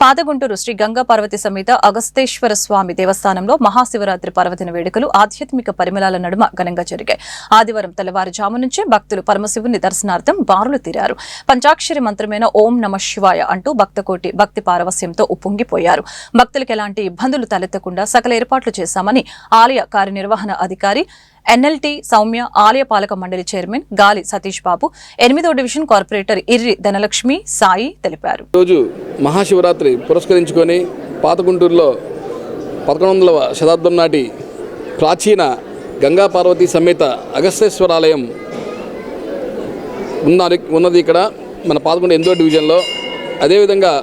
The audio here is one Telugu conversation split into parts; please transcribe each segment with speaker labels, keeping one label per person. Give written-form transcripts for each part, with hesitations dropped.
Speaker 1: పాతగుంటూరు శ్రీ గంగా పార్వతి సమేత అగస్తేశ్వర స్వామి దేవస్థానంలో మహాశివరాత్రి పర్వదిన వేడుకలు ఆధ్యాత్మిక పరిమళాల నడుమ ఘనంగా జరిగాయి. ఆదివారం తెల్లవారుజాము నుంచి భక్తులు పరమశివుని దర్శనార్థం బారులు తీరారు. పంచాక్షరి మంత్రమైన ఓం నమః శివాయ అంటూ భక్తకోటి భక్తి పారవస్యంతో ఉప్పొంగిపోయారు. భక్తులకు ఎలాంటి ఇబ్బందులు తలెత్తకుండా సకల ఏర్పాట్లు చేశామని ఆలయ కార్యనిర్వహణ అధికారి ఎన్ఎల్టీ సౌమ్య, ఆలయ పాలక మండలి చైర్మన్ గాలి సతీష్ బాబు, 8వ డివిజన్ కార్పొరేటర్ ఇర్రి ధనలక్ష్మి సాయి తెలిపారు.
Speaker 2: రోజు మహాశివరాత్రి పురస్కరించుకొని పాతగుంటూరులో 11వ శతాబ్దం నాటి ప్రాచీన గంగా పార్వతి సమేత అగస్తేశ్వరాలయం ఉన్నది ఇక్కడ మన పాతగుంటూరు 8వ డివిజన్లో. అదేవిధంగా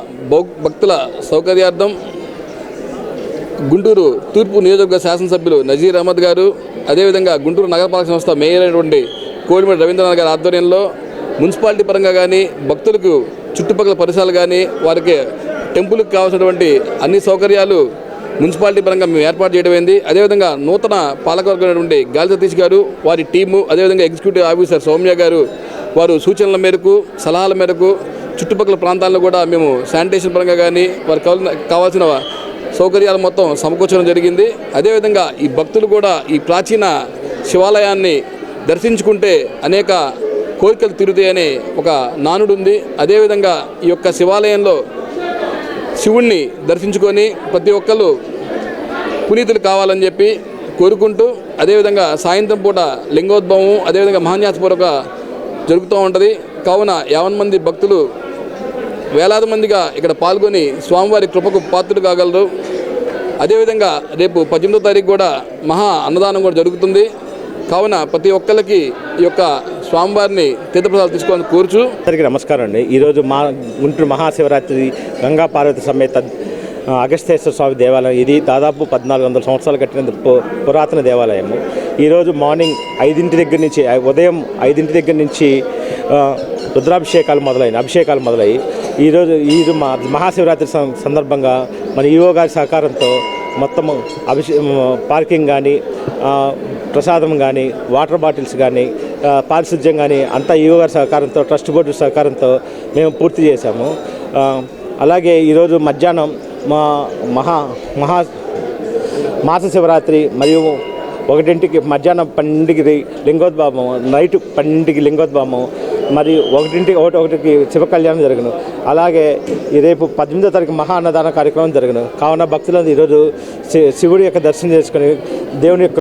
Speaker 2: భక్తుల సౌకర్యార్థం గుంటూరు తూర్పు నియోజకవర్గ శాసనసభ్యులు నజీర్ అహ్మద్ గారు, అదేవిధంగా గుంటూరు నగరపాలక సంస్థ మేయర్ అయినటువంటి కోడిమేడి రవీంద్రనాథ్ గారి ఆధ్వర్యంలో మున్సిపాలిటీ పరంగా కానీ భక్తులకు చుట్టుపక్కల పరిసరాలు కానీ వారికి టెంపుల్కి కావాల్సినటువంటి అన్ని సౌకర్యాలు మున్సిపాలిటీ పరంగా మేము ఏర్పాటు చేయడమైంది. అదేవిధంగా నూతన పాలకవర్గమైనటువంటి గాలి సతీష్ గారు, వారి టీము, అదేవిధంగా ఎగ్జిక్యూటివ్ ఆఫీసర్ సౌమ్య గారు వారు సూచనల మేరకు సలహాల మేరకు చుట్టుపక్కల ప్రాంతాలను కూడా మేము శానిటేషన్ పరంగా కానీ వారికి కావాల్సిన సౌకర్యాలు మొత్తం సమకూర్చడం జరిగింది. అదేవిధంగా ఈ భక్తులు కూడా ఈ ప్రాచీన శివాలయాన్ని దర్శించుకుంటే అనేక కోరికలు తీరుతాయనే ఒక నానుడు ఉంది. అదేవిధంగా ఈ యొక్క శివాలయంలో శివుణ్ణి దర్శించుకొని ప్రతి ఒక్కరు పునీతులు కావాలని చెప్పి కోరుకుంటూ, అదేవిధంగా సాయంత్రం పూట లింగోద్భవం అదేవిధంగా మహాన్యాసపూర్వక జరుగుతూ ఉంటుంది. కావున 50 మంది భక్తులు వేలాది మందిగా ఇక్కడ పాల్గొని స్వామివారి కృపకు పాత్రులు కాగలరు. అదేవిధంగా రేపు 18వ తారీఖు కూడా మహా అన్నదానం కూడా జరుగుతుంది. కావున ప్రతి ఒక్కరికి ఈ యొక్క స్వామివారిని తీర్థప్రసాదాలు తీసుకోవాలని కోరుచు.
Speaker 3: అందరికీ నమస్కారం అండి. ఈరోజు గుంటూరు మహాశివరాత్రి గంగా పార్వతి సమేత అగస్తేశ్వర స్వామి దేవాలయం. ఇది దాదాపు 1400 సంవత్సరాలు కట్టిన పురాతన దేవాలయము. ఈరోజు మార్నింగ్ 5 దగ్గర నుంచి ఉదయం 5 దగ్గర నుంచి రుద్రాభిషేకాలు మొదలయ్యి ఈరోజు మహాశివరాత్రి సందర్భంగా మన ఈవో గారి సహకారంతో మొత్తం పార్కింగ్ కానీ ప్రసాదం కానీ వాటర్ బాటిల్స్ కానీ పారిశుధ్యం కానీ అంతా ఈవో గారి సహకారంతో ట్రస్ట్ బోర్డు సహకారంతో మేము పూర్తి చేశాము. అలాగే ఈరోజు మధ్యాహ్నం మాస శివరాత్రి మరియు 1ంటికి మధ్యాహ్నం 12కి లింగోద్భవం, నైట్ 12కి లింగోద్భవం మరియు 1ంటికి శివ కళ్యాణం జరుగును. అలాగే రేపు 18వ తారీఖు మహా అన్నదాన కార్యక్రమం జరుగును. కావున భక్తులందరూ ఈరోజు శివుడి యొక్క దర్శనం చేసుకుని దేవుని యొక్క